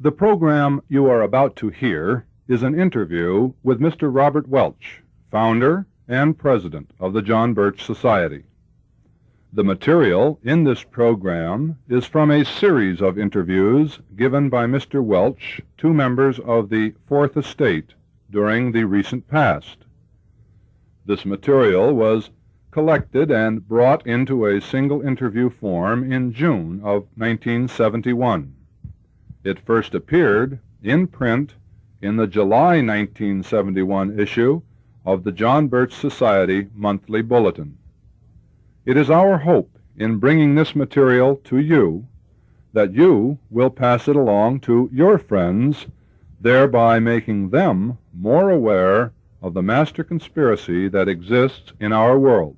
The program you are about to hear is an interview with Mr. Robert Welch, founder and president of the John Birch Society. The material in this program is from a series of interviews given by Mr. Welch to members of the Fourth Estate during the recent past. This material was collected and brought into a single interview form in June of 1971. It first appeared in print in the July 1971 issue of the John Birch Society Monthly Bulletin. It is our hope in bringing this material to you that you will pass it along to your friends, thereby making them more aware of the master conspiracy that exists in our world.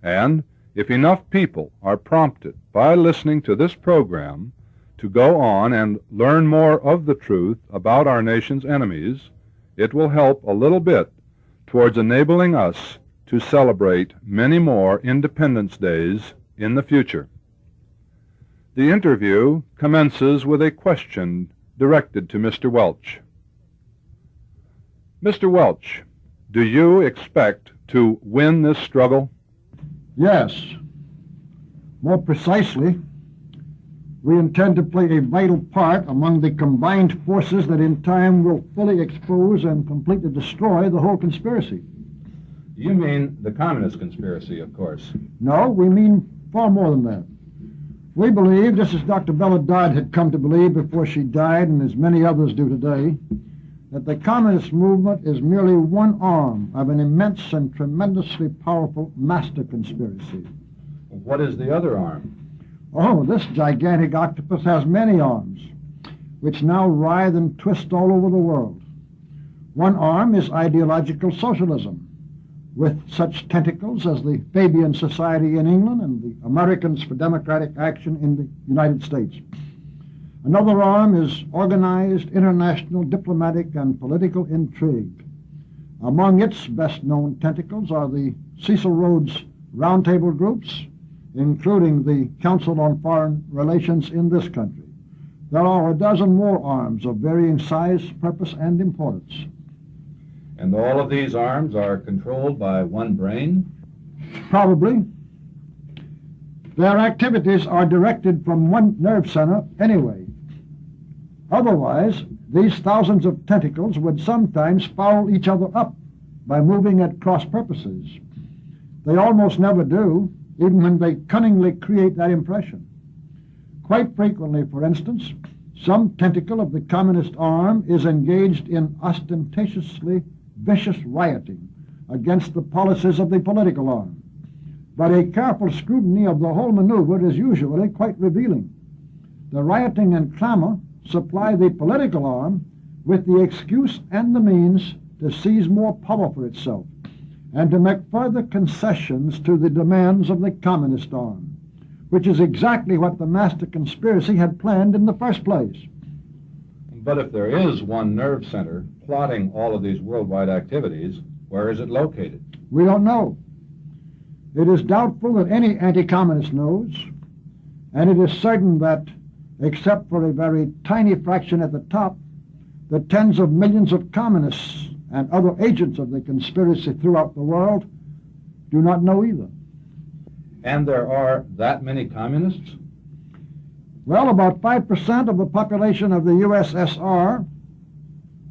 And if enough people are prompted by listening to this program to go on and learn more of the truth about our nation's enemies, it will help a little bit towards enabling us to celebrate many more Independence Days in the future. The interview commences with a question directed to Mr. Welch. Mr. Welch, do you expect to win this struggle? Yes. More precisely, we intend to play a vital part among the combined forces that in time will fully expose and completely destroy the whole conspiracy. You mean the communist conspiracy, of course. No, we mean far more than that. We believe, just as Dr. Bella Dodd had come to believe before she died, and as many others do today, that the communist movement is merely one arm of an immense and tremendously powerful master conspiracy. What is the other arm? Oh, this gigantic octopus has many arms, which now writhe and twist all over the world. One arm is ideological socialism, with such tentacles as the Fabian Society in England and the Americans for Democratic Action in the United States. Another arm is organized international diplomatic and political intrigue. Among its best-known tentacles are the Cecil Rhodes roundtable groups, including the Council on Foreign Relations in this country. There are a dozen more arms of varying size, purpose, and importance. And all of these arms are controlled by one brain? Probably. Their activities are directed from one nerve center anyway. Otherwise, these thousands of tentacles would sometimes foul each other up by moving at cross purposes. They almost never do, even when they cunningly create that impression. Quite frequently, for instance, some tentacle of the communist arm is engaged in ostentatiously vicious rioting against the policies of the political arm. But a careful scrutiny of the whole maneuver is usually quite revealing. The rioting and clamor supply the political arm with the excuse and the means to seize more power for itself and to make further concessions to the demands of the communist arm, which is exactly what the master conspiracy had planned in the first place. But if there is one nerve center plotting all of these worldwide activities, where is it located? We don't know. It is doubtful that any anti-communist knows, and it is certain that, except for a very tiny fraction at the top, the tens of millions of communists and other agents of the conspiracy throughout the world do not know either. And there are that many communists? Well, about 5% of the population of the USSR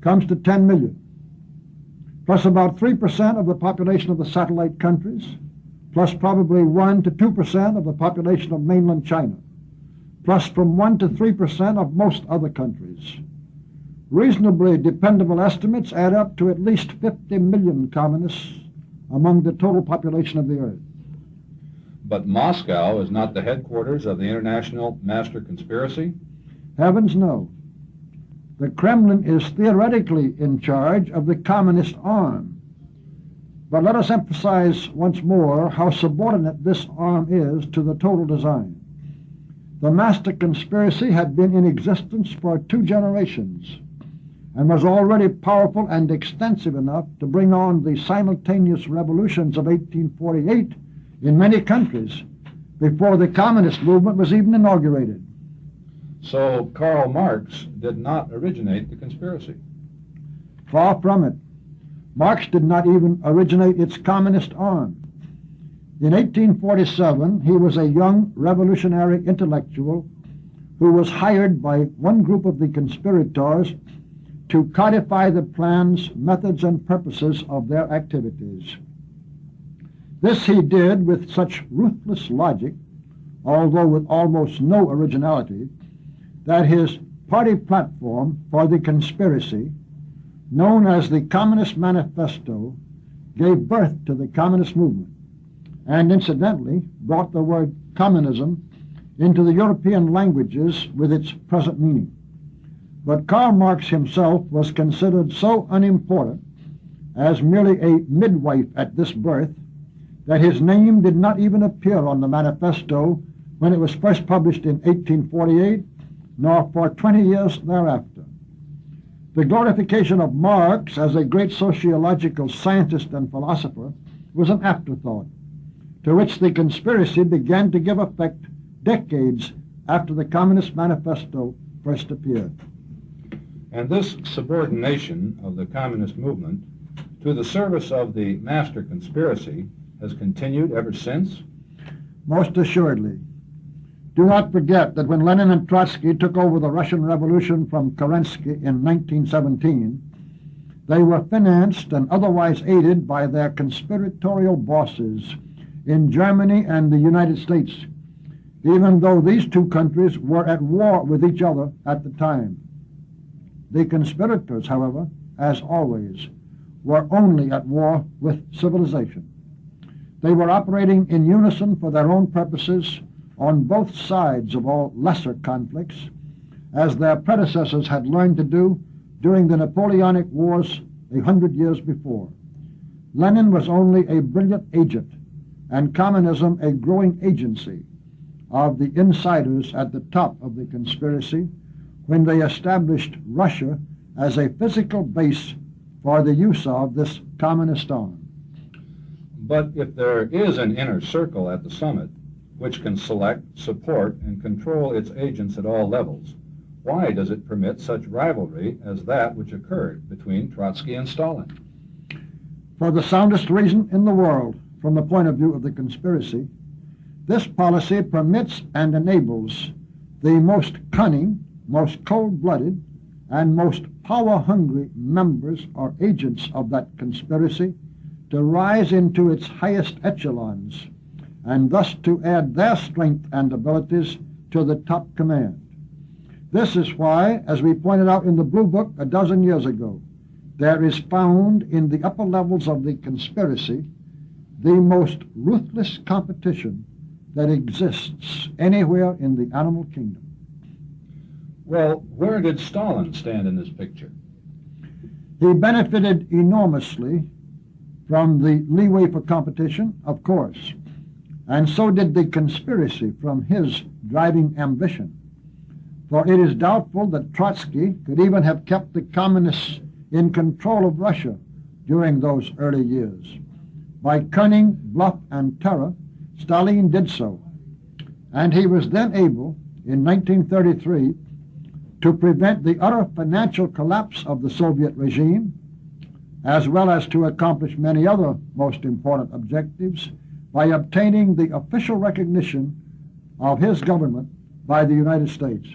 comes to 10 million, plus about 3% of the population of the satellite countries, plus probably 1 to 2% of the population of mainland China, plus from 1 to 3% of most other countries. Reasonably dependable estimates add up to at least 50 million communists among the total population of the earth. But Moscow is not the headquarters of the international master conspiracy? Heavens, no. The Kremlin is theoretically in charge of the communist arm. But let us emphasize once more how subordinate this arm is to the total design. The master conspiracy had been in existence for 2 generations and was already powerful and extensive enough to bring on the simultaneous revolutions of 1848 in many countries before the communist movement was even inaugurated. So Karl Marx did not originate the conspiracy. Far from it. Marx did not even originate its communist arm. In 1847, he was a young revolutionary intellectual who was hired by one group of the conspirators to codify the plans, methods, and purposes of their activities. This he did with such ruthless logic, although with almost no originality, that his party platform for the conspiracy, known as the Communist Manifesto, gave birth to the communist movement, and incidentally brought the word communism into the European languages with its present meaning. But Karl Marx himself was considered so unimportant as merely a midwife at this birth that his name did not even appear on the manifesto when it was first published in 1848, nor for 20 years thereafter. The glorification of Marx as a great sociological scientist and philosopher was an afterthought, to which the conspiracy began to give effect decades after the Communist Manifesto first appeared. And this subordination of the communist movement to the service of the master conspiracy has continued ever since? Most assuredly. Do not forget that when Lenin and Trotsky took over the Russian Revolution from Kerensky in 1917, they were financed and otherwise aided by their conspiratorial bosses in Germany and the United States, even though these two countries were at war with each other at the time. The conspirators, however, as always, were only at war with civilization. They were operating in unison for their own purposes on both sides of all lesser conflicts, as their predecessors had learned to do during the Napoleonic Wars 100 years before. Lenin was only a brilliant agent, and communism a growing agency of the insiders at the top of the conspiracy when they established Russia as a physical base for the use of this communist arm. But if there is an inner circle at the summit which can select, support, and control its agents at all levels, why does it permit such rivalry as that which occurred between Trotsky and Stalin? For the soundest reason in the world, from the point of view of the conspiracy, this policy permits and enables the most cunning, most cold-blooded, and most power-hungry members or agents of that conspiracy to rise into its highest echelons, and thus to add their strength and abilities to the top command. This is why, as we pointed out in the Blue Book a dozen years ago, there is found in the upper levels of the conspiracy the most ruthless competition that exists anywhere in the animal kingdom. Well, where did Stalin stand in this picture? He benefited enormously from the leeway for competition, of course, and so did the conspiracy from his driving ambition. For it is doubtful that Trotsky could even have kept the communists in control of Russia during those early years. By cunning, bluff, and terror, Stalin did so, and he was then able, in 1933, to prevent the utter financial collapse of the Soviet regime, as well as to accomplish many other most important objectives by obtaining the official recognition of his government by the United States.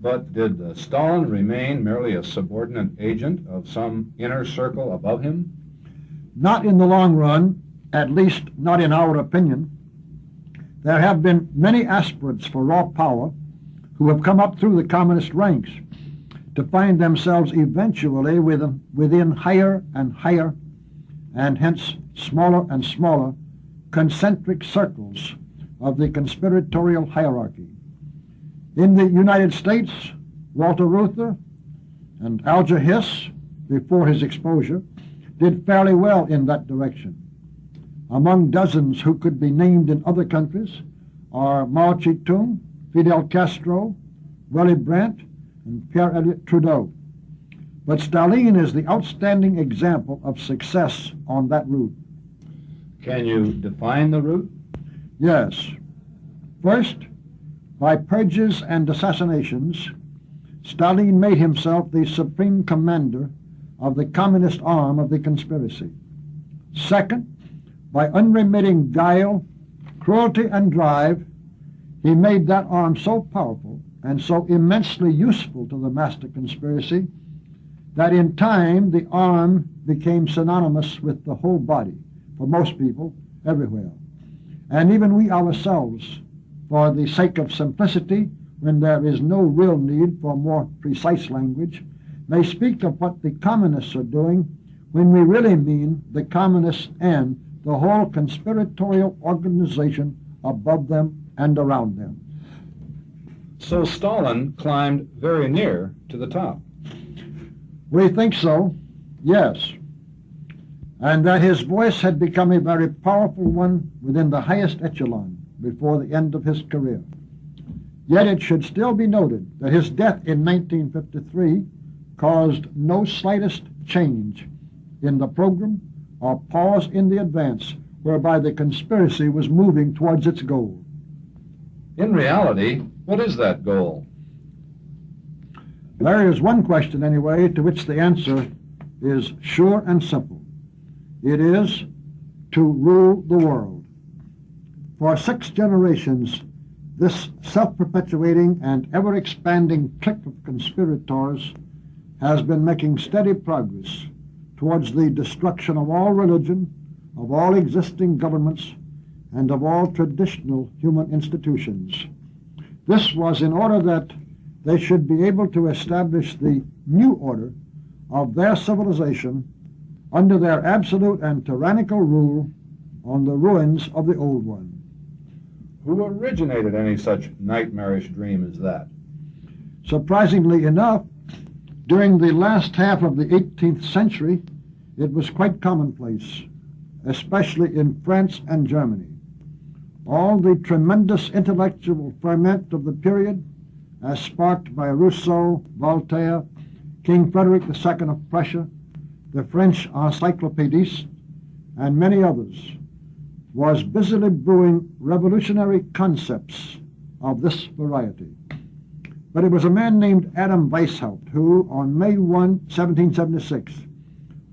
But did Stalin remain merely a subordinate agent of some inner circle above him? Not in the long run, at least not in our opinion. There have been many aspirants for raw power who have come up through the communist ranks to find themselves eventually within higher and higher, and hence smaller and smaller, concentric circles of the conspiratorial hierarchy. In the United States, Walter Reuther and Alger Hiss, before his exposure, did fairly well in that direction. Among dozens who could be named in other countries are Mao Zedong, Fidel Castro, Willy Brandt, and Pierre Elliott Trudeau. But Stalin is the outstanding example of success on that route. Can you define the route? Yes. First, By purges and assassinations, Stalin made himself the supreme commander of the communist arm of the conspiracy. Second, by unremitting guile, cruelty, and drive, he made that arm so powerful and so immensely useful to the master conspiracy that in time the arm became synonymous with the whole body for most people everywhere. And even we ourselves, for the sake of simplicity, when there is no real need for more precise language, may speak of what the communists are doing when we really mean the communists and the whole conspiratorial organization above them and around them. So Stalin climbed very near to the top. We think so, yes, and that his voice had become a very powerful one within the highest echelon before the end of his career. Yet it should still be noted that his death in 1953 caused no slightest change in the program or pause in the advance whereby the conspiracy was moving towards its goal. In reality, what is that goal? There is one question, anyway, to which the answer is sure and simple. It is to rule the world. For 6 generations, this self-perpetuating and ever-expanding clique of conspirators has been making steady progress towards the destruction of all religion, of all existing governments, and of all traditional human institutions. This was in order that they should be able to establish the new order of their civilization under their absolute and tyrannical rule on the ruins of the old one. Who originated any such nightmarish dream as that? Surprisingly enough, during the last half of the 18th century, it was quite commonplace, especially in France and Germany. All the tremendous intellectual ferment of the period, as sparked by Rousseau, Voltaire, King Frederick II of Prussia, the French encyclopedists, and many others, was busily brewing revolutionary concepts of this variety. But it was a man named Adam Weishaupt who, on May 1, 1776,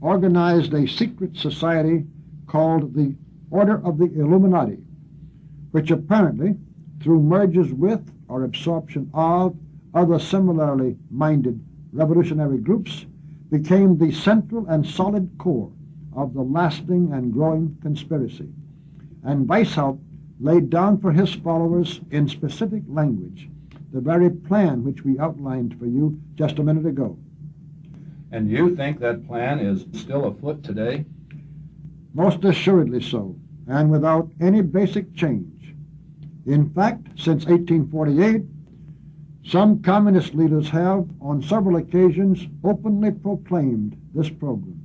organized a secret society called the Order of the Illuminati, which apparently, through mergers with or absorption of other similarly minded revolutionary groups, became the central and solid core of the lasting and growing conspiracy. And Weishaupt laid down for his followers in specific language the very plan which we outlined for you just a minute ago. And you think that plan is still afoot today? Most assuredly so, and without any basic change. In fact, since 1848, some communist leaders have, on several occasions, openly proclaimed this program.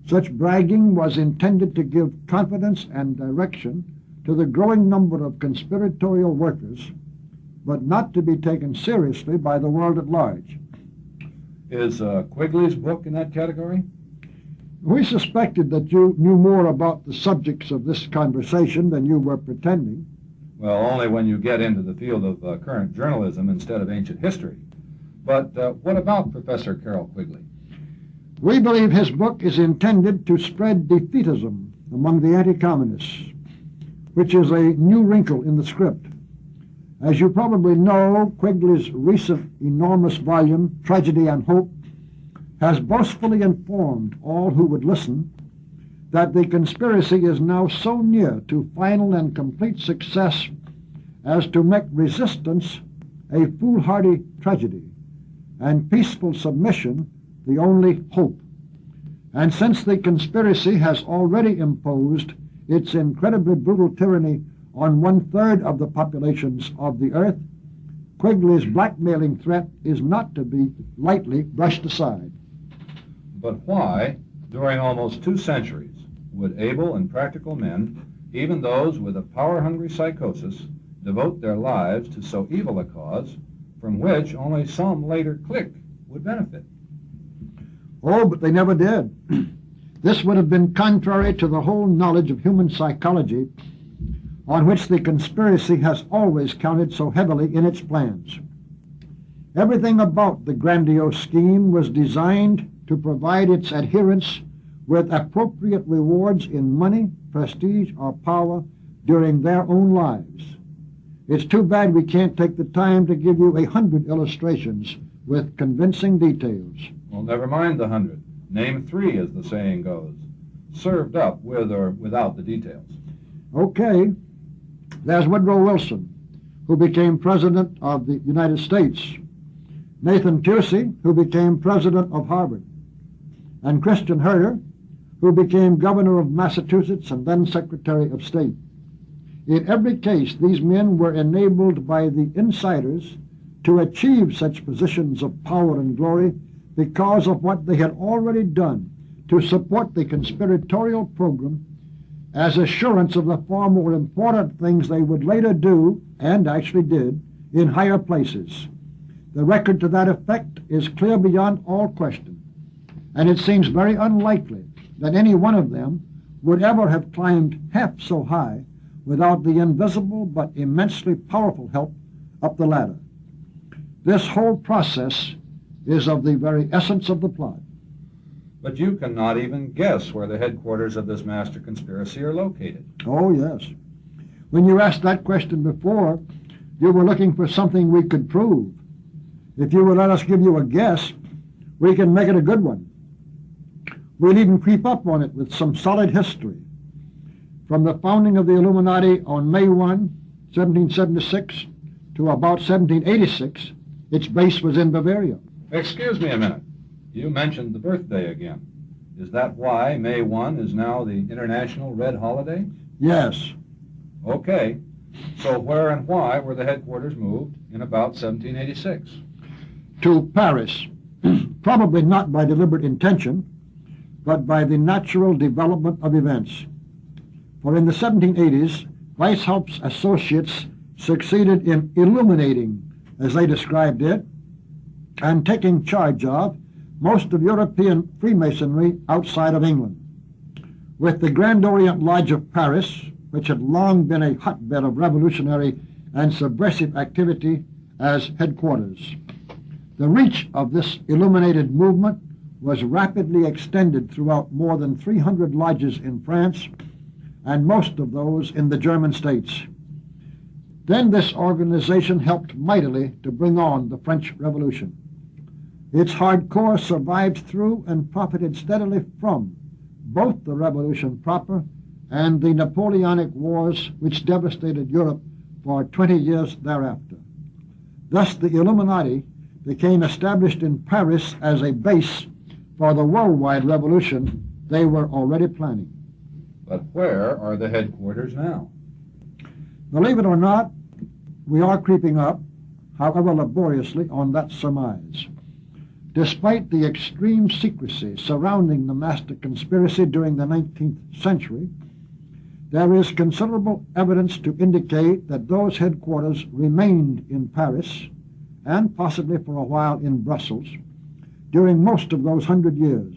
Such bragging was intended to give confidence and direction to the growing number of conspiratorial workers, but not to be taken seriously by the world at large. Is Quigley's book in that category? We suspected that you knew more about the subjects of this conversation than you were pretending. Well, only when you get into the field of current journalism instead of ancient history. But what about Professor Carroll Quigley? We believe his book is intended to spread defeatism among the anti-communists, which is a new wrinkle in the script. As you probably know, Quigley's recent enormous volume, Tragedy and Hope, has boastfully informed all who would listen that the conspiracy is now so near to final and complete success as to make resistance a foolhardy tragedy and peaceful submission the only hope. And since the conspiracy has already imposed its incredibly brutal tyranny on 1/3 of the populations of the earth, Quigley's blackmailing threat is not to be lightly brushed aside. But why, during almost 2 centuries, would able and practical men, even those with a power-hungry psychosis, devote their lives to so evil a cause from which only some later clique would benefit? Oh, but they never did. This would have been contrary to the whole knowledge of human psychology on which the conspiracy has always counted so heavily in its plans. Everything about the grandiose scheme was designed to provide its adherents with appropriate rewards in money, prestige, or power during their own lives. It's too bad we can't take the time to give you 100 illustrations with convincing details. Well, never mind the 100. Name 3, as the saying goes. Served up with or without the details. Okay. There's Woodrow Wilson, who became President of the United States. Nathan Pusey, who became President of Harvard. And Christian Herter, who became Governor of Massachusetts and then Secretary of State. In every case, these men were enabled by the insiders to achieve such positions of power and glory because of what they had already done to support the conspiratorial program as assurance of the far more important things they would later do, and actually did, in higher places. The record to that effect is clear beyond all question, and it seems very unlikely that any one of them would ever have climbed half so high without the invisible but immensely powerful help up the ladder. This whole process is of the very essence of the plot. But you cannot even guess where the headquarters of this master conspiracy are located. Oh, yes. When you asked that question before, you were looking for something we could prove. If you would let us give you a guess, we can make it a good one. We'll even creep up on it with some solid history. From the founding of the Illuminati on May 1, 1776, to about 1786, its base was in Bavaria. Excuse me a minute. You mentioned the birthday again. Is that why May 1 is now the International Red Holiday? Yes. Okay. So where and why were the headquarters moved in about 1786? To Paris, probably not by deliberate intention, but by the natural development of events. For in the 1780s, Weishaupt's associates succeeded in illuminating, as they described it, and taking charge of most of European Freemasonry outside of England, with the Grand Orient Lodge of Paris, which had long been a hotbed of revolutionary and subversive activity, as headquarters. The reach of this illuminated movement was rapidly extended throughout more than 300 lodges in France, and most of those in the German states. Then this organization helped mightily to bring on the French Revolution. Its hardcore survived through and profited steadily from both the Revolution proper and the Napoleonic Wars which devastated Europe for 20 years thereafter. Thus the Illuminati became established in Paris as a base for the worldwide revolution they were already planning. But where are the headquarters now? Believe it or not, we are creeping up, however laboriously, on that surmise. Despite the extreme secrecy surrounding the master conspiracy during the 19th century, there is considerable evidence to indicate that those headquarters remained in Paris, and possibly for a while in Brussels, during most of those 100 years,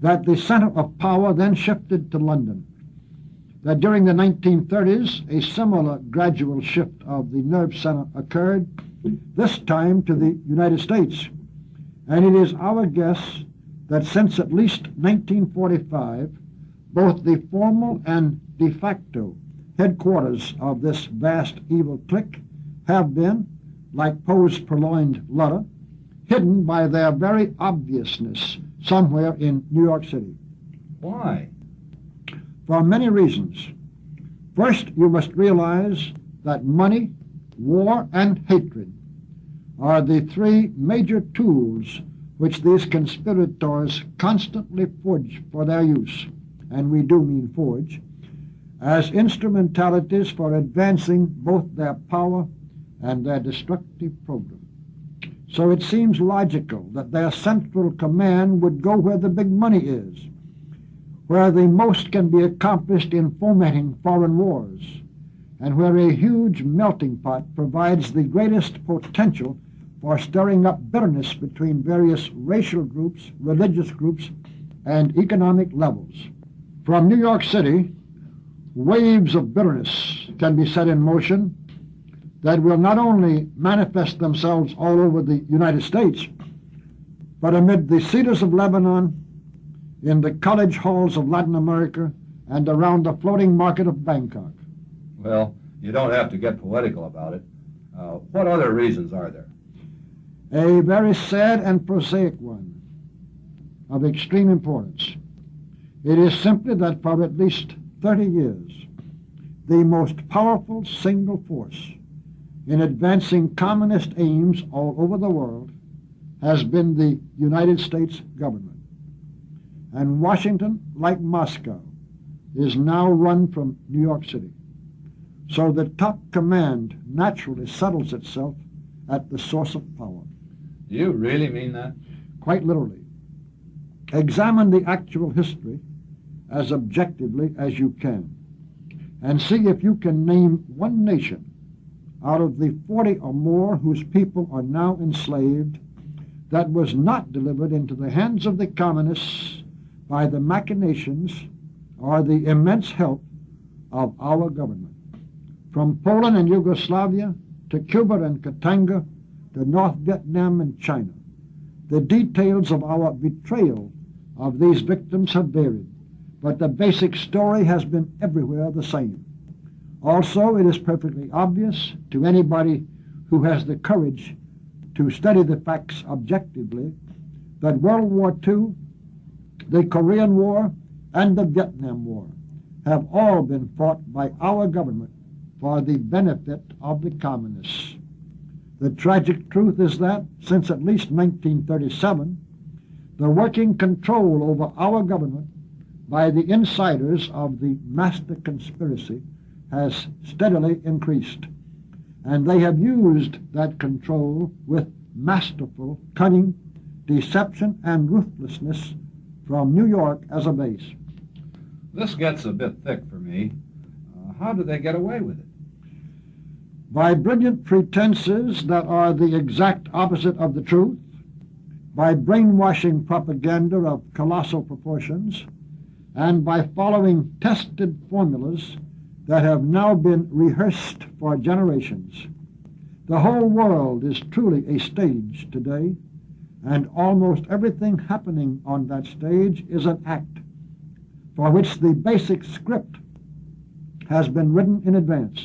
that the center of power then shifted to London, that during the 1930s a similar gradual shift of the nerve center occurred, this time to the United States. And it is our guess that since at least 1945, both the formal and de facto headquarters of this vast evil clique have been, like Poe's purloined letter, hidden by their very obviousness somewhere in New York City. Why? For many reasons. First, you must realize that money, war, and hatred are the three major tools which these conspirators constantly forge for their use, and we do mean forge, as instrumentalities for advancing both their power and their destructive program. So it seems logical that their central command would go where the big money is, where the most can be accomplished in fomenting foreign wars, and where a huge melting pot provides the greatest potential for stirring up bitterness between various racial groups, religious groups, and economic levels. From New York City, waves of bitterness can be set in motion that will not only manifest themselves all over the United States, but amid the cedars of Lebanon, in the college halls of Latin America, and around the floating market of Bangkok. Well, you don't have to get poetical about it. What other reasons are there? A very sad and prosaic one of extreme importance. It is simply that for at least 30 years, the most powerful single force in advancing communist aims all over the world has been the United States government. And Washington, like Moscow, is now run from New York City. So the top command naturally settles itself at the source of power. Do you really mean that? Quite literally. Examine the actual history as objectively as you can, and see if you can name one nation out of the 40 or more whose people are now enslaved that was not delivered into the hands of the communists by the machinations or the immense help of our government. From Poland and Yugoslavia to Cuba and Katanga to North Vietnam and China, the details of our betrayal of these victims have varied, but the basic story has been everywhere the same. Also, it is perfectly obvious to anybody who has the courage to study the facts objectively that World War II, the Korean War, and the Vietnam War have all been fought by our government for the benefit of the communists. The tragic truth is that since at least 1937, the working control over our government by the insiders of the master conspiracy has steadily increased, and they have used that control with masterful cunning, deception, and ruthlessness from New York as a base. This gets a bit thick for me. How do they get away with it? By brilliant pretenses that are the exact opposite of the truth, by brainwashing propaganda of colossal proportions, and by following tested formulas that have now been rehearsed for generations. The whole world is truly a stage today, and almost everything happening on that stage is an act for which the basic script has been written in advance.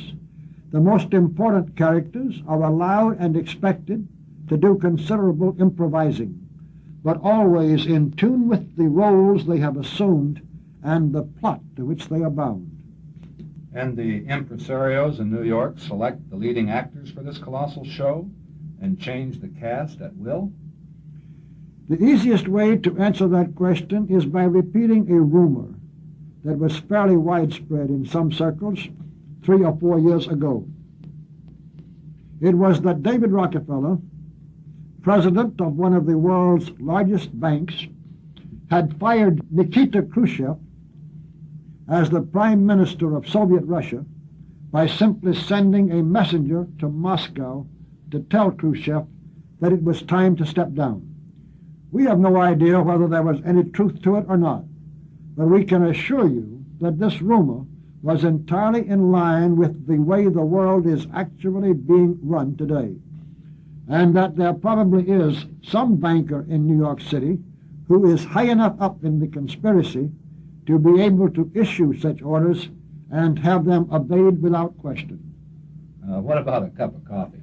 The most important characters are allowed and expected to do considerable improvising, but always in tune with the roles they have assumed and the plot to which they are bound. And the impresarios in New York select the leading actors for this colossal show and change the cast at will? The easiest way to answer that question is by repeating a rumor that was fairly widespread in some circles 3 or 4 years ago. It was that David Rockefeller, president of one of the world's largest banks, had fired Nikita Khrushchev as the prime minister of Soviet Russia by simply sending a messenger to Moscow to tell Khrushchev that it was time to step down. We have no idea whether there was any truth to it or not, but we can assure you that this rumor was entirely in line with the way the world is actually being run today, and that there probably is some banker in New York City who is high enough up in the conspiracy to be able to issue such orders and have them obeyed without question. What about a cup of coffee?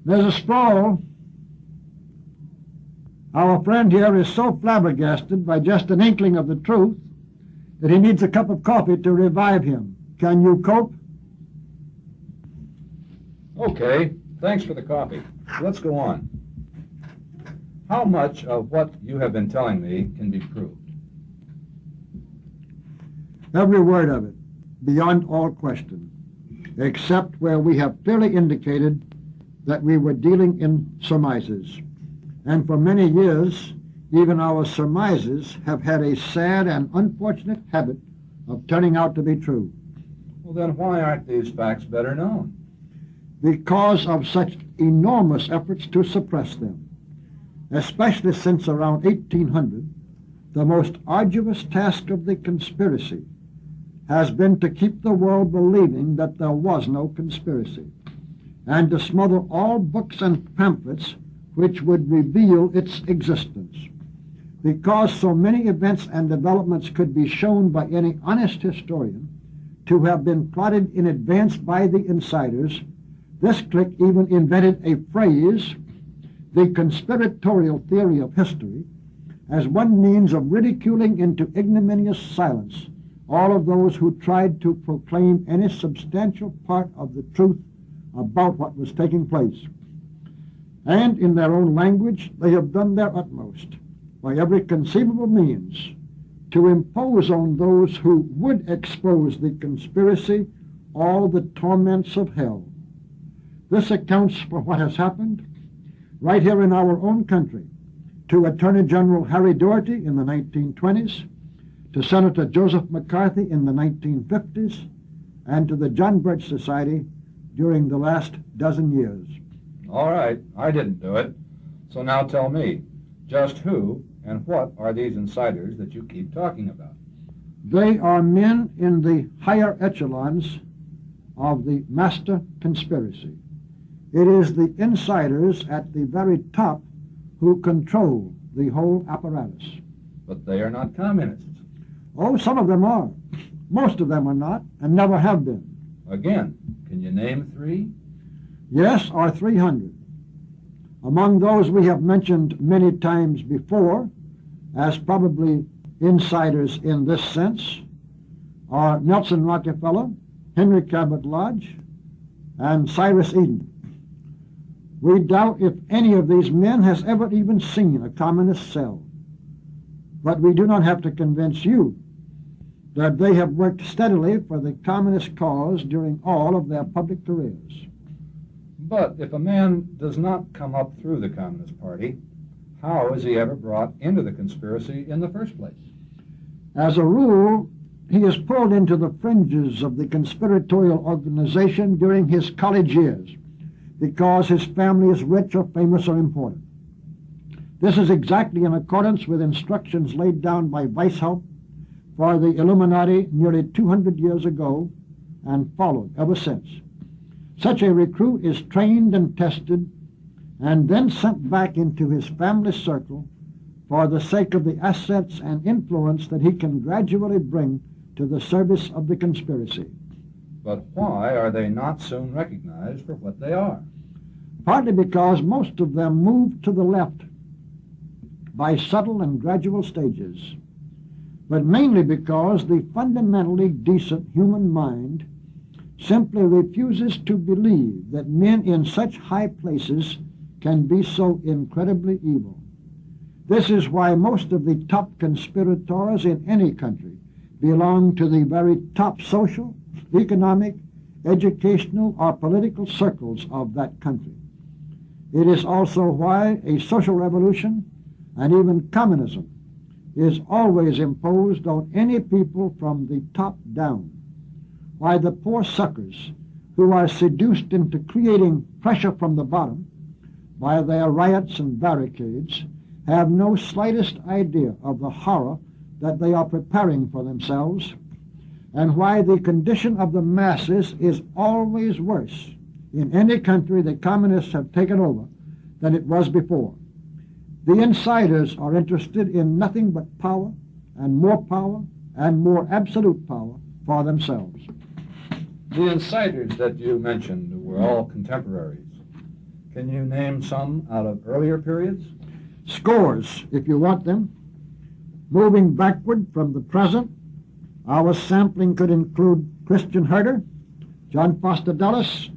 Mrs. Sproul, our friend here is so flabbergasted by just an inkling of the truth that he needs a cup of coffee to revive him. Can you cope? Okay, thanks for the coffee. Let's go on. How much of what you have been telling me can be proved? Every word of it, beyond all question, except where we have clearly indicated that we were dealing in surmises. And for many years, even our surmises have had a sad and unfortunate habit of turning out to be true. Well, then why aren't these facts better known? Because of such enormous efforts to suppress them, especially since around 1800, the most arduous task of the conspiracy has been to keep the world believing that there was no conspiracy, and to smother all books and pamphlets which would reveal its existence. Because so many events and developments could be shown by any honest historian to have been plotted in advance by the insiders, this clique even invented a phrase, the conspiratorial theory of history, as one means of ridiculing into ignominious silence all of those who tried to proclaim any substantial part of the truth about what was taking place. And in their own language, they have done their utmost, by every conceivable means, to impose on those who would expose the conspiracy all the torments of hell. This accounts for what has happened right here in our own country to Attorney General Harry Doherty in the 1920s, to Senator Joseph McCarthy in the 1950s, and to the John Birch Society during the last dozen years. All right, I didn't do it. So now tell me, just who and what are these insiders that you keep talking about? They are men in the higher echelons of the master conspiracy. It is the insiders at the very top who control the whole apparatus. But they are not communists. Oh, some of them are. Most of them are not, and never have been. Again, can you name three? Yes, or 300. Among those we have mentioned many times before, as probably insiders in this sense, are Nelson Rockefeller, Henry Cabot Lodge, and Cyrus Eden. We doubt if any of these men has ever even seen a communist cell. But we do not have to convince you that they have worked steadily for the communist cause during all of their public careers. But if a man does not come up through the Communist Party, how is he ever brought into the conspiracy in the first place? As a rule, he is pulled into the fringes of the conspiratorial organization during his college years because his family is rich or famous or important. This is exactly in accordance with instructions laid down by Weishaupt for the Illuminati nearly 200 years ago and followed ever since. Such a recruit is trained and tested and then sent back into his family circle for the sake of the assets and influence that he can gradually bring to the service of the conspiracy. But why are they not soon recognized for what they are? Partly because most of them move to the left by subtle and gradual stages, but mainly because the fundamentally decent human mind simply refuses to believe that men in such high places can be so incredibly evil. This is why most of the top conspirators in any country belong to the very top social, economic, educational, or political circles of that country. It is also why a social revolution and even communism is always imposed on any people from the top down. Why the poor suckers who are seduced into creating pressure from the bottom by their riots and barricades have no slightest idea of the horror that they are preparing for themselves, and why the condition of the masses is always worse in any country the communists have taken over than it was before. The insiders are interested in nothing but power and more absolute power for themselves. The insiders that you mentioned were all contemporaries. Can you name some out of earlier periods? Scores, if you want them. Moving backward from the present, our sampling could include Christian Herter, John Foster Dulles,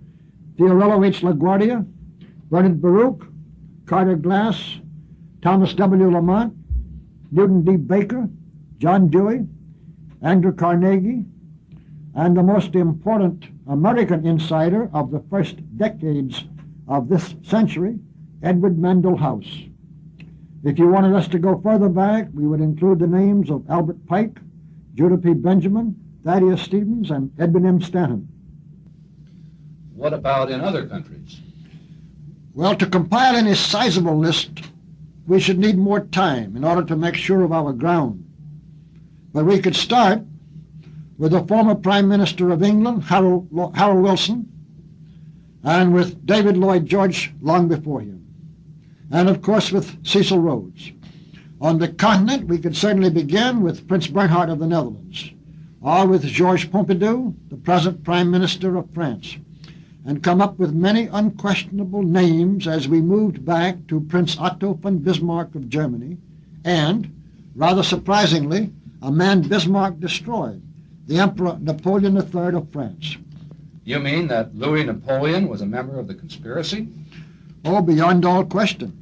Fiorello H. LaGuardia, Bernard Baruch, Carter Glass, Thomas W. Lamont, Newton D. Baker, John Dewey, Andrew Carnegie, and the most important American insider of the first decades of this century, Edward Mandell House. If you wanted us to go further back, we would include the names of Albert Pike, Judah P. Benjamin, Thaddeus Stevens, and Edwin M. Stanton. What about in other countries? Well, to compile any sizable list, we should need more time in order to make sure of our ground. But we could start with the former Prime Minister of England, Harold Wilson, and with David Lloyd George long before him, and of course with Cecil Rhodes. On the continent, we could certainly begin with Prince Bernhard of the Netherlands, or with Georges Pompidou, the present Prime Minister of France, and come up with many unquestionable names as we moved back to Prince Otto von Bismarck of Germany, and, rather surprisingly, a man Bismarck destroyed, the Emperor Napoleon III of France. You mean that Louis Napoleon was a member of the conspiracy? Oh, beyond all question.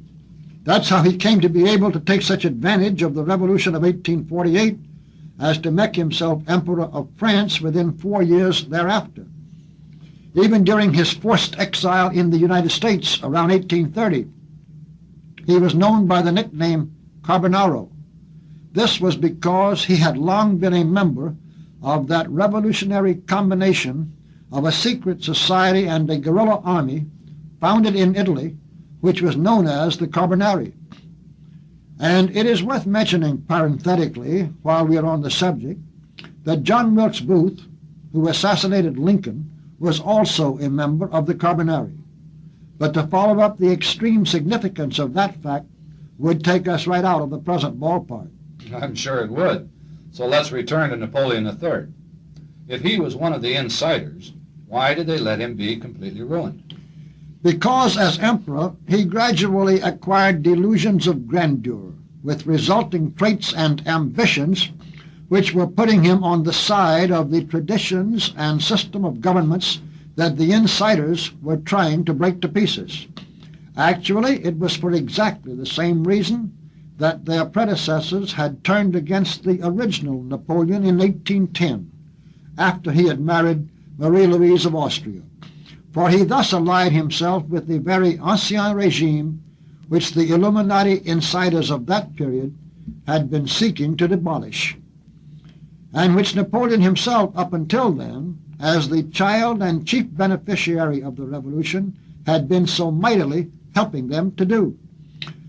That's how he came to be able to take such advantage of the Revolution of 1848 as to make himself Emperor of France within 4 years thereafter. Even during his forced exile in the United States around 1830, he was known by the nickname Carbonaro. This was because he had long been a member of that revolutionary combination of a secret society and a guerrilla army founded in Italy, which was known as the Carbonari. And it is worth mentioning parenthetically, while we are on the subject, that John Wilkes Booth, who assassinated Lincoln, was also a member of the Carbonari. But to follow up the extreme significance of that fact would take us right out of the present ballpark. I'm sure it would. So let's return to Napoleon III. If he was one of the insiders, why did they let him be completely ruined? Because as emperor, he gradually acquired delusions of grandeur, with resulting traits and ambitions which were putting him on the side of the traditions and system of governments that the insiders were trying to break to pieces. Actually, it was for exactly the same reason that their predecessors had turned against the original Napoleon in 1810, after he had married Marie Louise of Austria. For he thus allied himself with the very ancien regime which the Illuminati insiders of that period had been seeking to demolish, and which Napoleon himself, up until then, as the child and chief beneficiary of the revolution, had been so mightily helping them to do.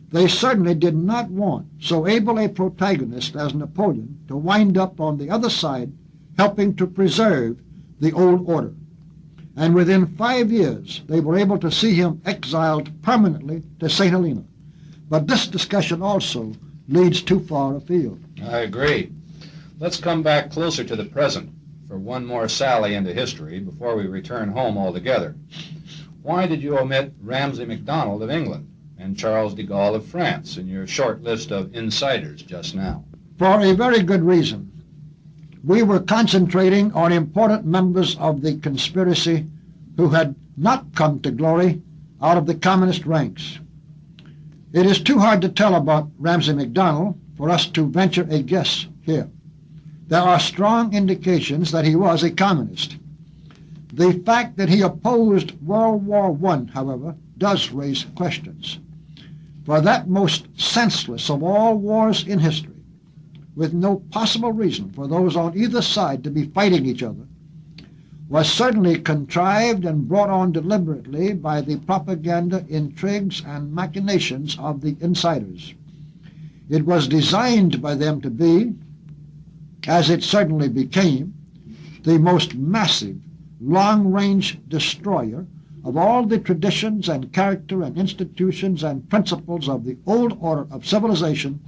They certainly did not want so able a protagonist as Napoleon to wind up on the other side helping to preserve the old order. And within 5 years they were able to see him exiled permanently to St. Helena. But this discussion also leads too far afield. I agree. Let's come back closer to the present for one more sally into history before we return home altogether. Why did you omit Ramsay MacDonald of England and Charles de Gaulle of France in your short list of insiders just now? For a very good reason. We were concentrating on important members of the conspiracy who had not come to glory out of the communist ranks. It is too hard to tell about Ramsay MacDonald for us to venture a guess here. There are strong indications that he was a communist. The fact that he opposed World War I, however, does raise questions. For that most senseless of all wars in history, with no possible reason for those on either side to be fighting each other, was certainly contrived and brought on deliberately by the propaganda, intrigues, and machinations of the insiders. It was designed by them to be, as it certainly became, the most massive, long-range destroyer of all the traditions and character and institutions and principles of the old order of civilization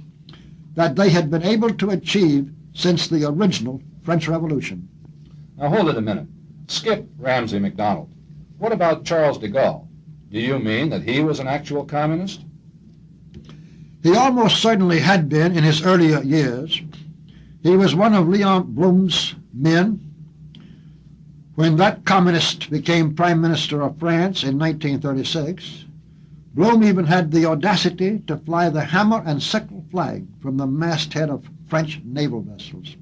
that they had been able to achieve since the original French Revolution. Now hold it a minute. Skip Ramsay MacDonald. What about Charles de Gaulle? Do you mean that he was an actual communist? He almost certainly had been in his earlier years. He was one of Leon Blum's men. When that communist became Prime Minister of France in 1936, Blum even had the audacity to fly the hammer and sickle flag from the masthead of French naval vessels.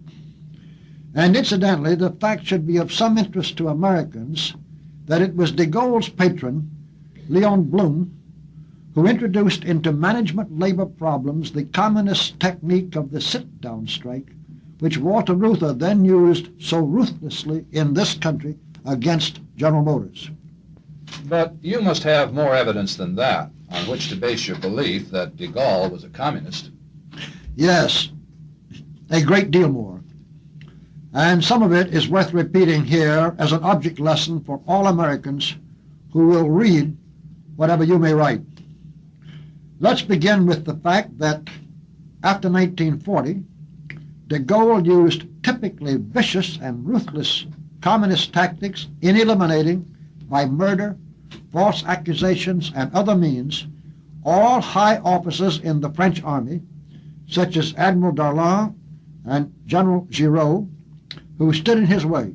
And incidentally, the fact should be of some interest to Americans that it was de Gaulle's patron, Leon Blum, who introduced into management labor problems the communist technique of the sit-down strike, which Walter Reuther then used so ruthlessly in this country against General Motors. But you must have more evidence than that on which to base your belief that de Gaulle was a communist. Yes, a great deal more. and some of it is worth repeating here as an object lesson for all Americans who will read whatever you may write. Let's begin with the fact that after 1940, de Gaulle used typically vicious and ruthless communist tactics in eliminating, by murder, false accusations, and other means, all high officers in the French army, such as Admiral Darlan and General Giraud, who stood in his way.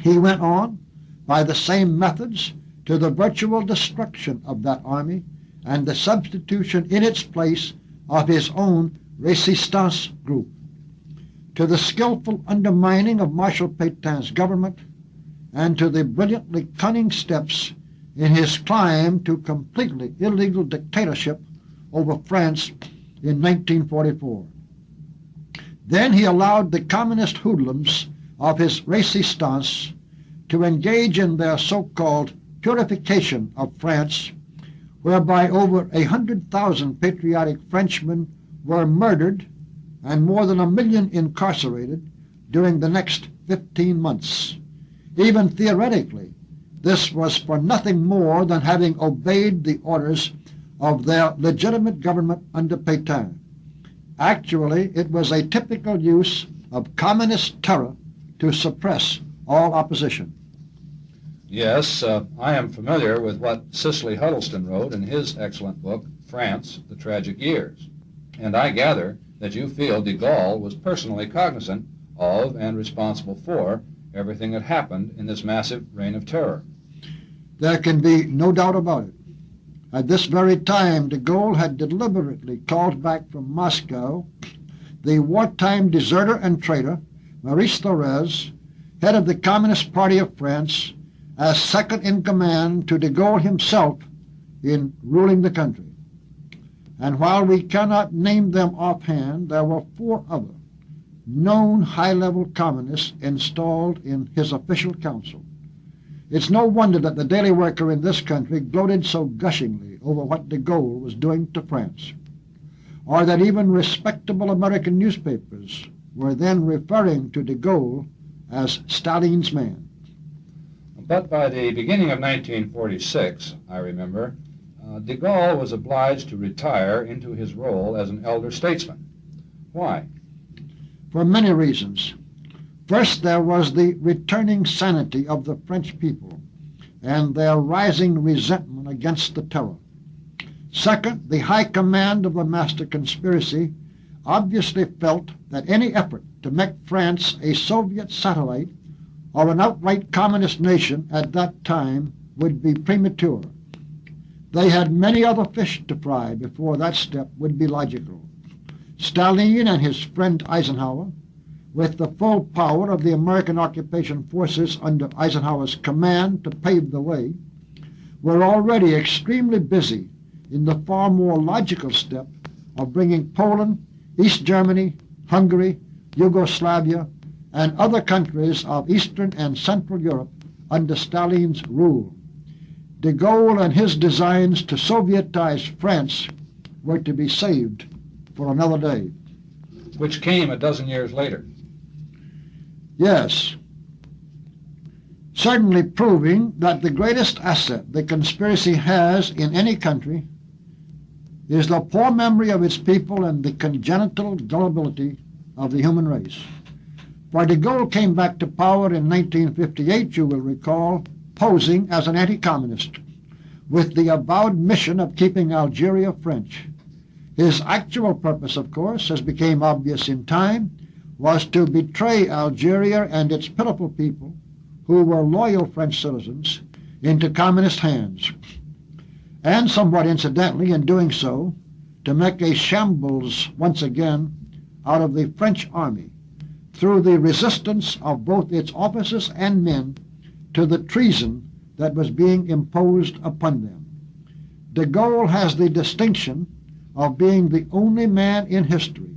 He went on, by the same methods, to the virtual destruction of that army and the substitution in its place of his own resistance group, to the skillful undermining of Marshal Pétain's government, and to the brilliantly cunning steps in his climb to completely illegal dictatorship over France in 1944. Then he allowed the communist hoodlums of his resistance to engage in their so-called purification of France, whereby over 100,000 patriotic Frenchmen were murdered and more than 1 million incarcerated during the next 15 months. Even theoretically, this was for nothing more than having obeyed the orders of their legitimate government under Pétain. Actually, it was a typical use of communist terror to suppress all opposition. Yes, I am familiar with what Cicely Huddleston wrote in his excellent book, France, The Tragic Years. And I gather that you feel de Gaulle was personally cognizant of and responsible for everything that happened in this massive reign of terror. There can be no doubt about it. At this very time, de Gaulle had deliberately called back from Moscow the wartime deserter and traitor, Maurice Thorez, head of the Communist Party of France, as second in command to de Gaulle himself in ruling the country. And while we cannot name them offhand, there were 4 other known high-level communists installed in his official council. It's no wonder that the daily worker in this country gloated so gushingly over what de Gaulle was doing to France, or that even respectable American newspapers were then referring to de Gaulle as Stalin's man. But by the beginning of 1946, I remember, de Gaulle was obliged to retire into his role as an elder statesman. Why? For many reasons. First, there was the returning sanity of the French people and their rising resentment against the terror. Second, the high command of the master conspiracy obviously felt that any effort to make France a Soviet satellite or an outright communist nation at that time would be premature. They had many other fish to fry before that step would be logical. Stalin and his friend Eisenhower, with the full power of the American occupation forces under Eisenhower's command to pave the way, were already extremely busy in the far more logical step of bringing Poland, East Germany, Hungary, Yugoslavia, and other countries of Eastern and Central Europe under Stalin's rule. De Gaulle and his designs to Sovietize France were to be saved for another day. Which came a dozen years later. Yes, certainly proving that the greatest asset the conspiracy has in any country is the poor memory of its people and the congenital gullibility of the human race. For de Gaulle came back to power in 1958, you will recall, posing as an anti-communist, with the avowed mission of keeping Algeria French. His actual purpose, of course, as became obvious in time, was to betray Algeria and its pitiful people, who were loyal French citizens, into communist hands. And somewhat incidentally, in doing so, to make a shambles once again out of the French army through the resistance of both its officers and men to the treason that was being imposed upon them. De Gaulle has the distinction of being the only man in history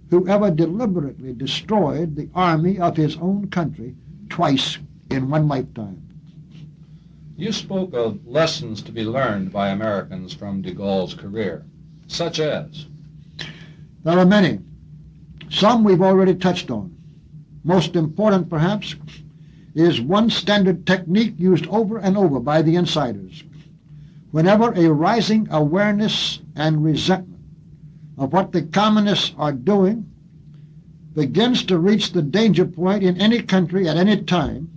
who ever deliberately destroyed the army of his own country twice in one lifetime. You spoke of lessons to be learned by Americans from de Gaulle's career, such as? There are many. Some we've already touched on. most important perhaps, is one standard technique used over and over by the insiders. Whenever a rising awareness and resentment of what the communists are doing begins to reach the danger point in any country at any time,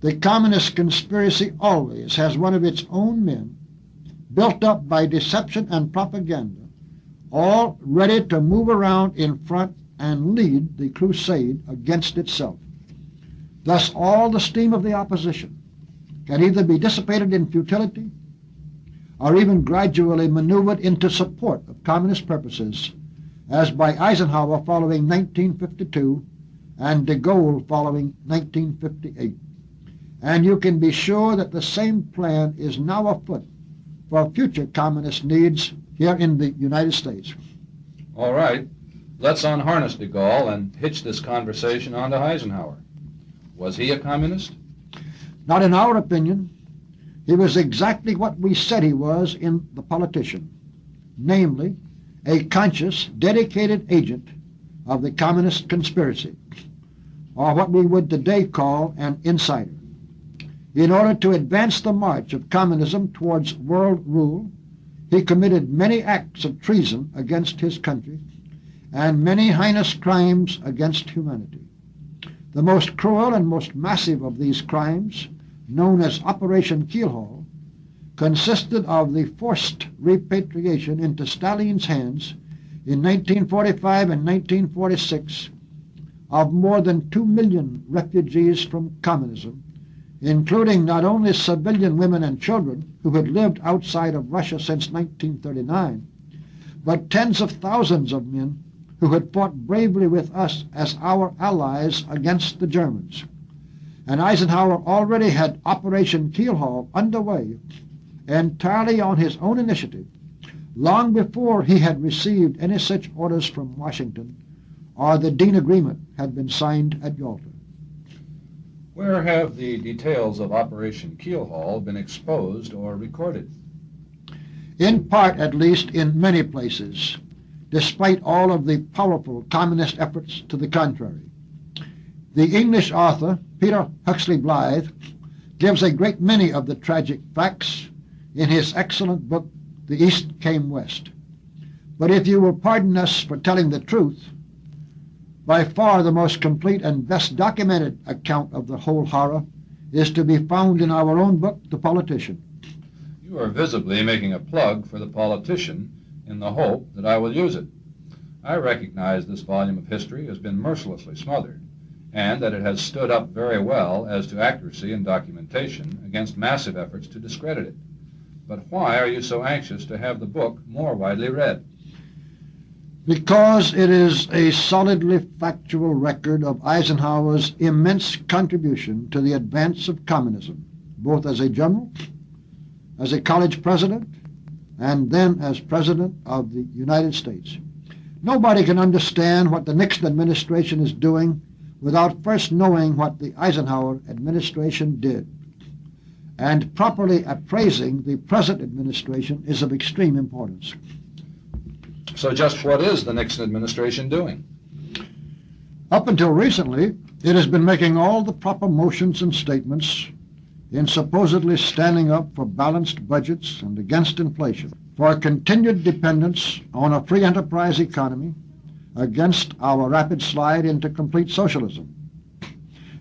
the communist conspiracy always has one of its own men, built up by deception and propaganda, all ready to move around in front and lead the crusade against itself. Thus all the steam of the opposition can either be dissipated in futility or even gradually maneuvered into support of communist purposes, as by Eisenhower following 1952 and de Gaulle following 1958. And you can be sure that the same plan is now afoot for future communist needs here in the United States. All right, let's unharness de Gaulle and hitch this conversation onto Eisenhower. Was he a communist? Not in our opinion. He was exactly what we said he was in The Politician, namely, a conscious, dedicated agent of the communist conspiracy, or what we would today call an insider. In order to advance the march of communism towards world rule, he committed many acts of treason against his country and many heinous crimes against humanity. The most cruel and most massive of these crimes, known as Operation Keelhaul, consisted of the forced repatriation into Stalin's hands in 1945 and 1946 of more than 2 million refugees from communism, including not only civilian women and children who had lived outside of Russia since 1939, but tens of thousands of men who had fought bravely with us as our allies against the Germans. And Eisenhower already had Operation Keelhaul underway entirely on his own initiative, long before he had received any such orders from Washington or the Dean Agreement had been signed at Yalta. Where have the details of Operation Keelhaul been exposed or recorded? In part, at least, in many places, despite all of the powerful communist efforts to the contrary. The English author, Peter Huxley Blythe, gives a great many of the tragic facts in his excellent book, The East Came West. But if you will pardon us for telling the truth, by far the most complete and best documented account of the whole horror is to be found in our own book, The Politician. You are visibly making a plug for The Politician in the hope that I will use it. I recognize this volume of history has been mercilessly smothered, and that it has stood up very well as to accuracy and documentation against massive efforts to discredit it. But why are you so anxious to have the book more widely read? Because it is a solidly factual record of Eisenhower's immense contribution to the advance of communism, both as a general, as a college president, and then as President of the United States. Nobody can understand what the Nixon administration is doing without first knowing what the Eisenhower administration did. And properly appraising the present administration is of extreme importance. So just what is the Nixon administration doing? Up until recently, it has been making all the proper motions and statements in supposedly standing up for balanced budgets and against inflation, for continued dependence on a free enterprise economy against our rapid slide into complete socialism,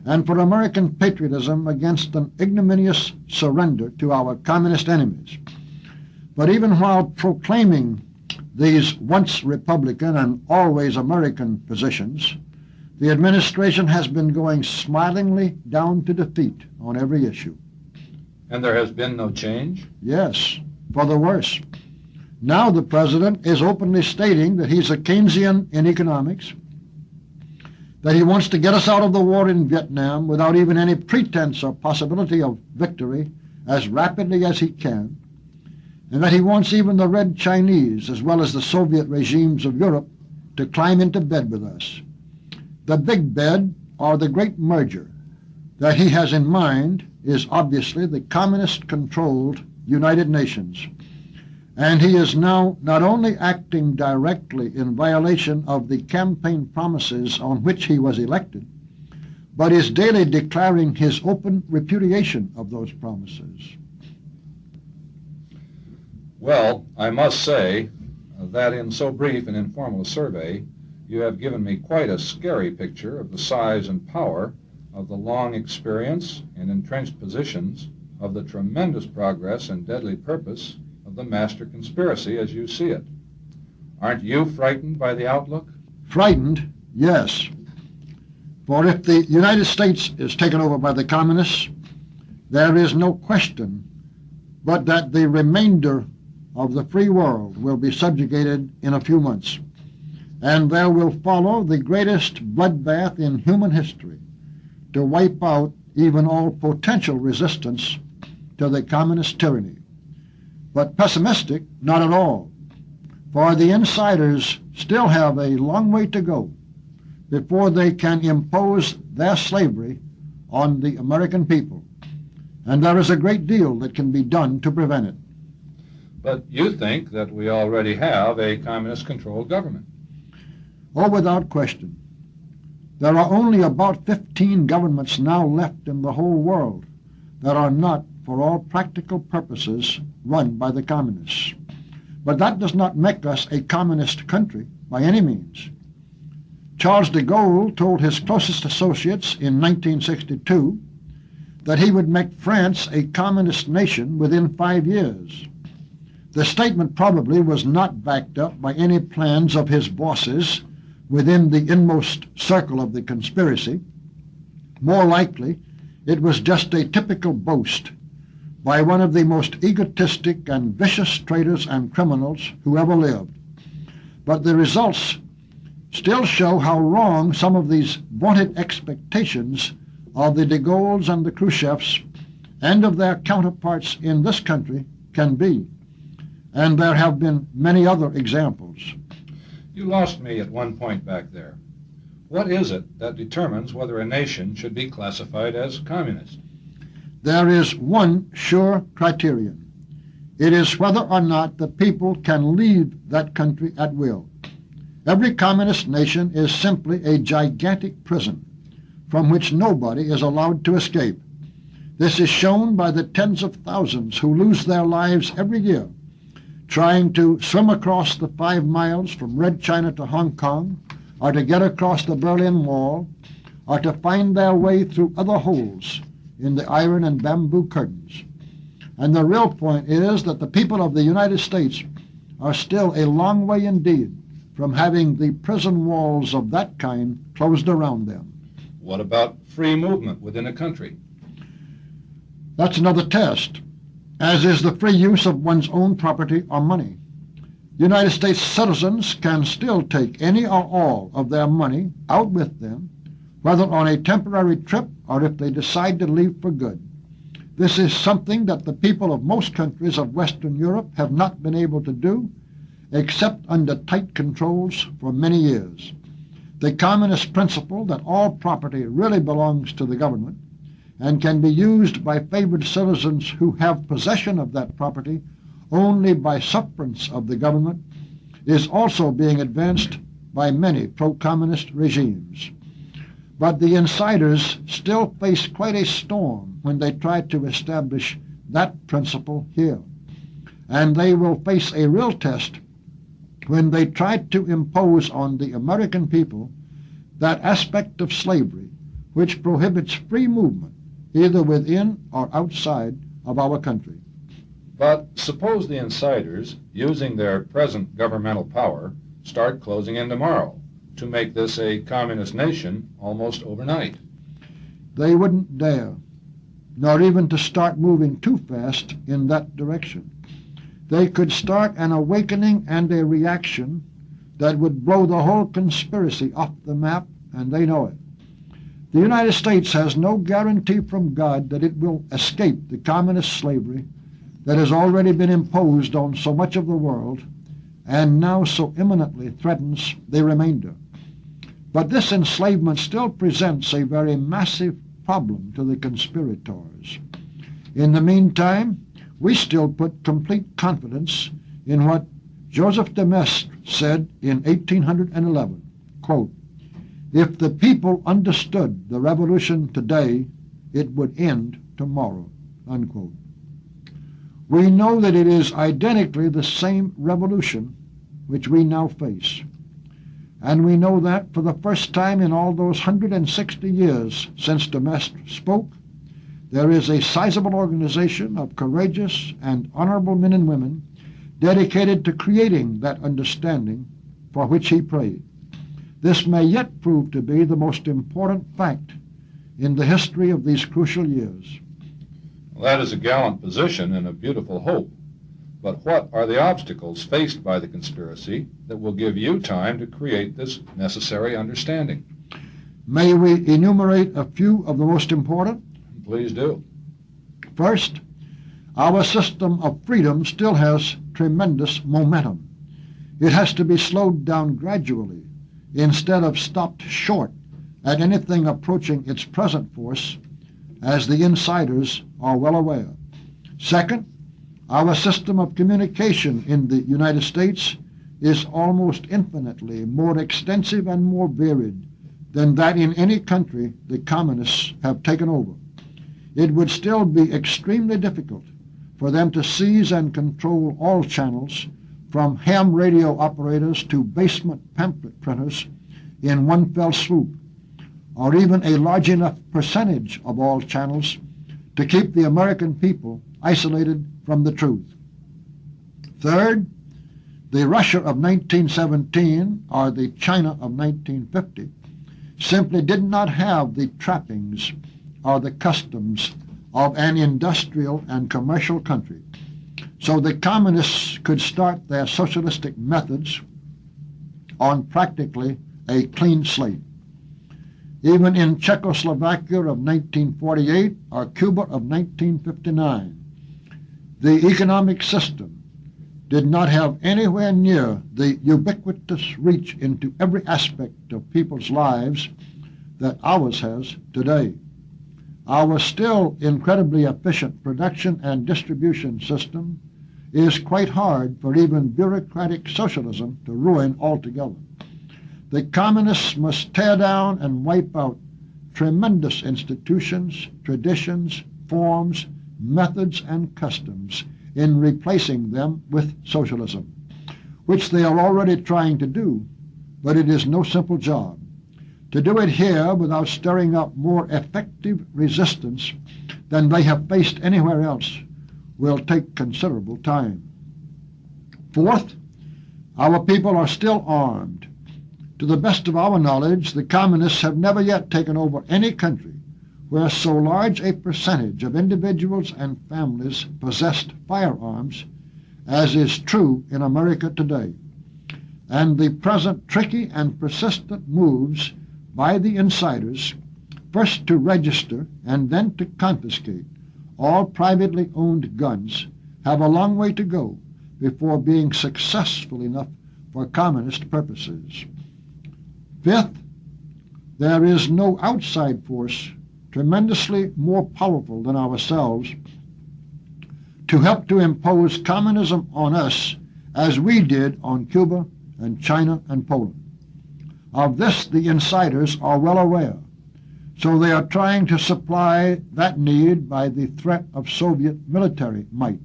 and for American patriotism against an ignominious surrender to our communist enemies. But even while proclaiming these once Republican and always American positions, the administration has been going smilingly down to defeat on every issue. And there has been no change? Yes, for the worse. Now the president is openly stating that he's a Keynesian in economics, that he wants to get us out of the war in Vietnam without even any pretense or possibility of victory as rapidly as he can, and that he wants even the Red Chinese as well as the Soviet regimes of Europe to climb into bed with us. The big bed, or the great merger, that he has in mind is obviously the communist-controlled United Nations. and he is now not only acting directly in violation of the campaign promises on which he was elected, but is daily declaring his open repudiation of those promises. Well, I must say that in so brief and informal a survey, you have given me quite a scary picture of the size and power of the long experience and entrenched positions of the tremendous progress and deadly purpose of the master conspiracy as you see it. Aren't you frightened by the outlook? Frightened? Yes. For if the United States is taken over by the communists, there is no question but that the remainder of the free world will be subjugated in a few months, and there will follow the greatest bloodbath in human history to wipe out even all potential resistance to the communist tyranny. But pessimistic, not at all, for the insiders still have a long way to go before they can impose their slavery on the American people, and there is a great deal that can be done to prevent it. But you think that we already have a communist-controlled government. Oh, without question. There are only about 15 governments now left in the whole world that are not, for all practical purposes, run by the communists. But that does not make us a communist country by any means. Charles de Gaulle told his closest associates in 1962 that he would make France a communist nation within 5 years. The statement probably was not backed up by any plans of his bosses within the inmost circle of the conspiracy. More likely, it was just a typical boast by one of the most egotistic and vicious traitors and criminals who ever lived. But the results still show how wrong some of these vaunted expectations of the de Gaulles and the Khrushchevs and of their counterparts in this country can be. And there have been many other examples. You lost me at one point back there. What is it that determines whether a nation should be classified as communist? There is one sure criterion. It is whether or not the people can leave that country at will. Every communist nation is simply a gigantic prison from which nobody is allowed to escape. This is shown by the tens of thousands who lose their lives every year trying to swim across the 5 miles from Red China to Hong Kong, or to get across the Berlin Wall, or to find their way through other holes in the iron and bamboo curtains. And the real point is that the people of the United States are still a long way indeed from having the prison walls of that kind closed around them. What about free movement within a country? That's another test, as is the free use of one's own property or money. United States citizens can still take any or all of their money out with them, whether on a temporary trip or if they decide to leave for good. This is something that the people of most countries of Western Europe have not been able to do, except under tight controls for many years. The communist principle that all property really belongs to the government and can be used by favored citizens who have possession of that property only by sufferance of the government is also being advanced by many pro-communist regimes. But the insiders still face quite a storm when they try to establish that principle here. And they will face a real test when they try to impose on the American people that aspect of slavery which prohibits free movement either within or outside of our country. But suppose the insiders, using their present governmental power, start closing in tomorrow to make this a communist nation almost overnight. They wouldn't dare, nor even to start moving too fast in that direction. They could start an awakening and a reaction that would blow the whole conspiracy off the map, and they know it. The United States has no guarantee from God that it will escape the communist slavery that has already been imposed on so much of the world and now so imminently threatens the remainder. But this enslavement still presents a very massive problem to the conspirators. In the meantime, we still put complete confidence in what Joseph de Maistre said in 1811, quote, "If the people understood the revolution today, it would end tomorrow," unquote. We know that it is identically the same revolution which we now face. And we know that for the first time in all those 160 years since de Maistre spoke, there is a sizable organization of courageous and honorable men and women dedicated to creating that understanding for which he prayed. This may yet prove to be the most important fact in the history of these crucial years. Well, that is a gallant position and a beautiful hope. But what are the obstacles faced by the conspiracy that will give you time to create this necessary understanding? May we enumerate a few of the most important? Please do. First, our system of freedom still has tremendous momentum. It has to be slowed down gradually instead of stopped short at anything approaching its present force, as the insiders are well aware. Second, our system of communication in the United States is almost infinitely more extensive and more varied than that in any country the communists have taken over. It would still be extremely difficult for them to seize and control all channels, from ham radio operators to basement pamphlet printers, in one fell swoop, or even a large enough percentage of all channels to keep the American people isolated from the truth. Third, the Russia of 1917, or the China of 1950, simply did not have the trappings or the customs of an industrial and commercial country. So the communists could start their socialistic methods on practically a clean slate. Even in Czechoslovakia of 1948 or Cuba of 1959, the economic system did not have anywhere near the ubiquitous reach into every aspect of people's lives that ours has today. Our still incredibly efficient production and distribution system is quite hard for even bureaucratic socialism to ruin altogether. The communists must tear down and wipe out tremendous institutions, traditions, forms, methods, and customs in replacing them with socialism, which they are already trying to do, but it is no simple job. To do it here without stirring up more effective resistance than they have faced anywhere else will take considerable time. Fourth, our people are still armed. To the best of our knowledge, the communists have never yet taken over any country where so large a percentage of individuals and families possessed firearms as is true in America today. And the present tricky and persistent moves by the insiders, first to register and then to confiscate all privately owned guns, have a long way to go before being successful enough for communist purposes. Fifth, there is no outside force tremendously more powerful than ourselves to help to impose communism on us as we did on Cuba and China and Poland. Of this the insiders are well aware, so they are trying to supply that need by the threat of Soviet military might.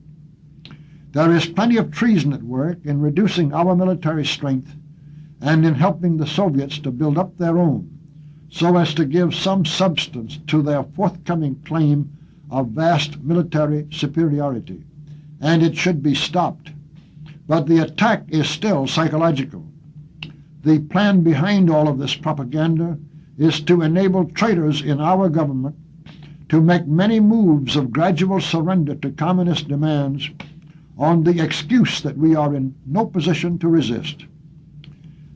There is plenty of treason at work in reducing our military strength and in helping the Soviets to build up their own, so as to give some substance to their forthcoming claim of vast military superiority, and it should be stopped. But the attack is still psychological. The plan behind all of this propaganda is to enable traitors in our government to make many moves of gradual surrender to communist demands on the excuse that we are in no position to resist.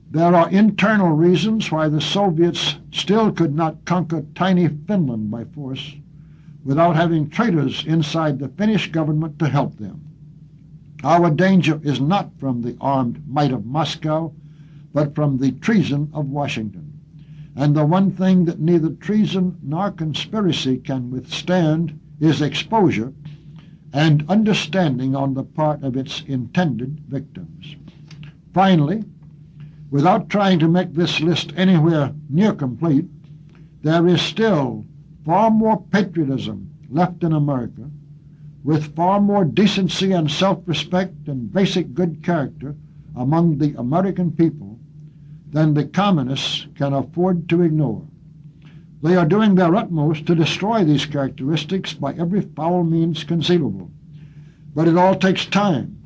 There are internal reasons why the Soviets still could not conquer tiny Finland by force without having traitors inside the Finnish government to help them. Our danger is not from the armed might of Moscow, but from the treason of Washington. And the one thing that neither treason nor conspiracy can withstand is exposure, and understanding on the part of its intended victims. Finally, without trying to make this list anywhere near complete, there is still far more patriotism left in America, with far more decency and self-respect and basic good character among the American people than the communists can afford to ignore. They are doing their utmost to destroy these characteristics by every foul means conceivable. But it all takes time,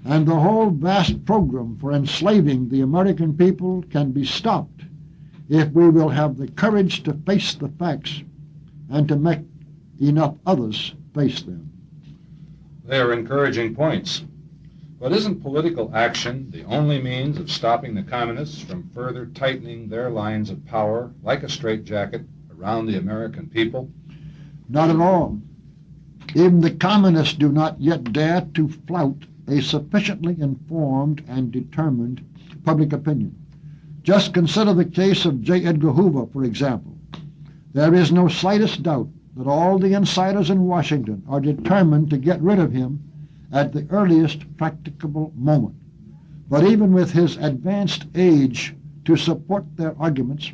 and the whole vast program for enslaving the American people can be stopped if we will have the courage to face the facts and to make enough others face them. They are encouraging points. But isn't political action the only means of stopping the communists from further tightening their lines of power like a straitjacket around the American people? Not at all. Even the communists do not yet dare to flout a sufficiently informed and determined public opinion. Just consider the case of J. Edgar Hoover, for example. There is no slightest doubt that all the insiders in Washington are determined to get rid of him at the earliest practicable moment. But even with his advanced age to support their arguments,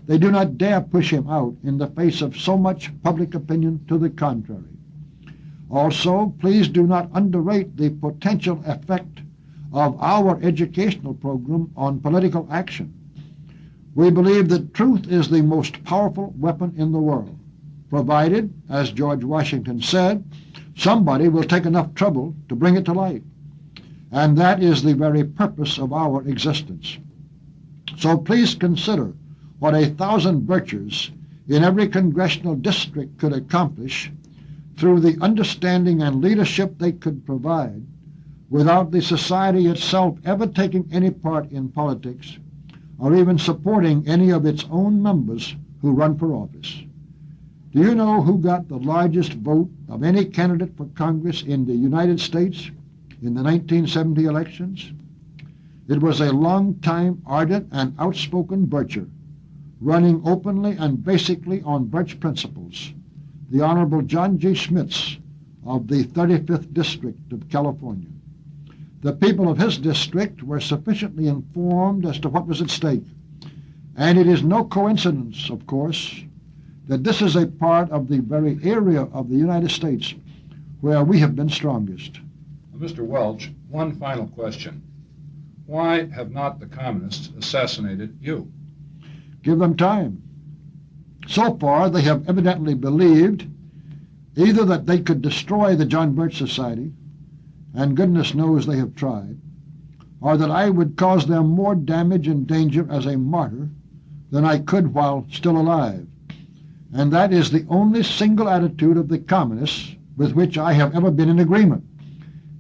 they do not dare push him out in the face of so much public opinion to the contrary. Also, please do not underrate the potential effect of our educational program on political action. We believe that truth is the most powerful weapon in the world, provided, as George Washington said, somebody will take enough trouble to bring it to light. And that is the very purpose of our existence. So please consider what 1,000 Birchers in every congressional district could accomplish through the understanding and leadership they could provide without the society itself ever taking any part in politics or even supporting any of its own members who run for office. Do you know who got the largest vote of any candidate for Congress in the United States in the 1970 elections? It was a long-time, ardent, and outspoken Bircher, running openly and basically on Birch principles, the Honorable John G. Schmitz of the 35th District of California. The people of his district were sufficiently informed as to what was at stake, and it is no coincidence, of course, that this is a part of the very area of the United States where we have been strongest. Mr. Welch, one final question. Why have not the communists assassinated you? Give them time. So far, they have evidently believed either that they could destroy the John Birch Society, and goodness knows they have tried, or that I would cause them more damage and danger as a martyr than I could while still alive. And that is the only single attitude of the communists with which I have ever been in agreement.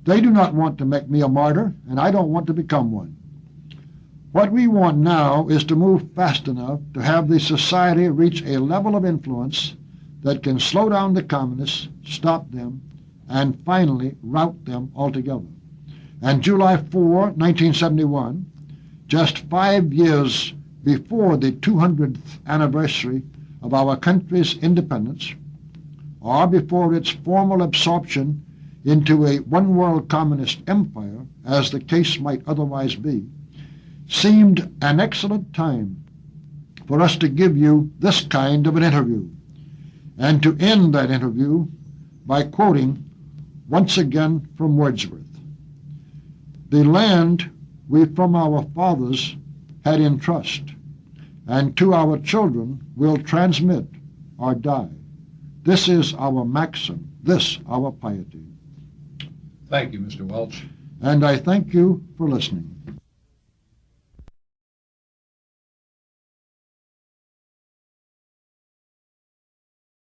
They do not want to make me a martyr, and I don't want to become one. What we want now is to move fast enough to have the society reach a level of influence that can slow down the communists, stop them, and finally rout them altogether. And July 4, 1971, just 5 years before the 200th anniversary of our country's independence, or before its formal absorption into a one-world communist empire, as the case might otherwise be, seemed an excellent time for us to give you this kind of an interview, and to end that interview by quoting once again from Wordsworth. The land we from our fathers had in trust, and to our children will transmit or die. This is our maxim, this our piety. Thank you, Mr. Welch. And I thank you for listening.